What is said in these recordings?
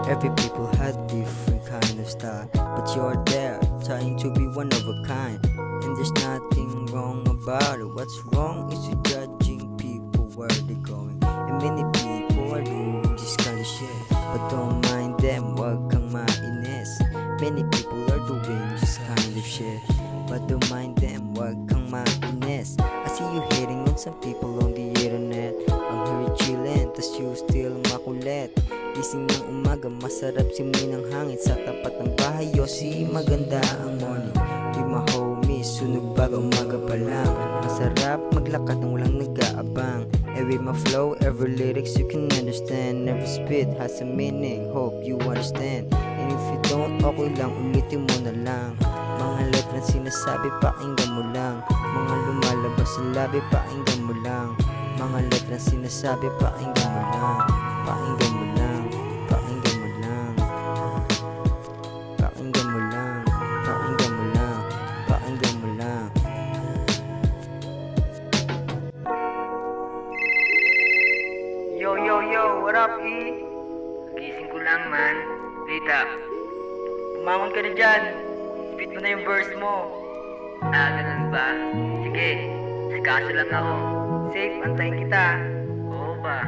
Every people had different kind of style, but you're there, trying to be one of a kind. And there's nothing wrong about it. What's wrong is you judging people where they're going. And many people are doing this kind of shit, but don't mind them, wag kang mainis. Many people are doing this kind of shit, but don't mind them, wag kang mainis. I see you hating on some people on the internet. I'm here chillin', tas you still makulit. Gising ng umaga, masarap simoy ng hangin sa tapat ng bahay. Yossi, maganda ang morning. Di ma-homies, sunog baga umaga pa lang. Masarap maglakad ng walang nag-aabang. Every my flow, every lyrics you can understand. Every spit has a meaning, hope you understand. And if you don't, okay lang, ulitin mo na lang. Mga letrang sinasabi, pakinggan mo lang. Mga lumalabas sa labi, pakinggan mo lang. Mga letrang sinasabi, pakinggan mo lang. Pakinggan mo lang, pakinggan mo lang. Pakinggan mo lang, pakinggan mo lang. Pakinggan mo lang. Yo, yo, yo, what up, E? Gising ko lang, man. Rita, bumangon ka na dyan. Spit mo na yung verse mo. Ah, ganun ba? Sige, sikaso lang ako. Safe, antayin kita. Oo ba?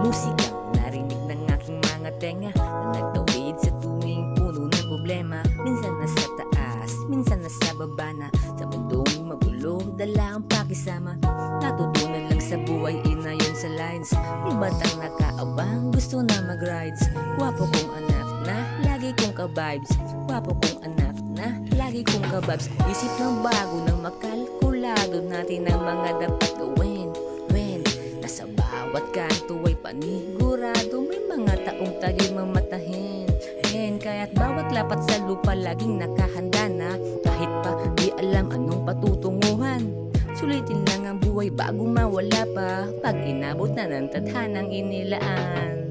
Musika, narinig ng aking mga tenga na nagtawid sa tuwing puno ng problema. Minsan nasa taas, minsan nasa baba na. Sa mundong magulo, dala ang pakisama. Natutunan lang sa buhay, inayon sa lines. May batang nakaabang, gusto na mag-rides. Wapo kong anak na, lagi kong ka-vibes. Wapo kong anak na, lagi kong ka-vibes. Isip ng bago nang makalkulado natin ang mga dapat gawin. When nasa bawat kanto ay panigurado, may mga taong tayo'y mamatahin. And kaya't bawat lapat sa lupa laging nakahanda na. Kahit pa di alam anong patutunguhan, sulitin lang ang buhay bago mawala pa. Pag inabot na ng tadhanang inilaan.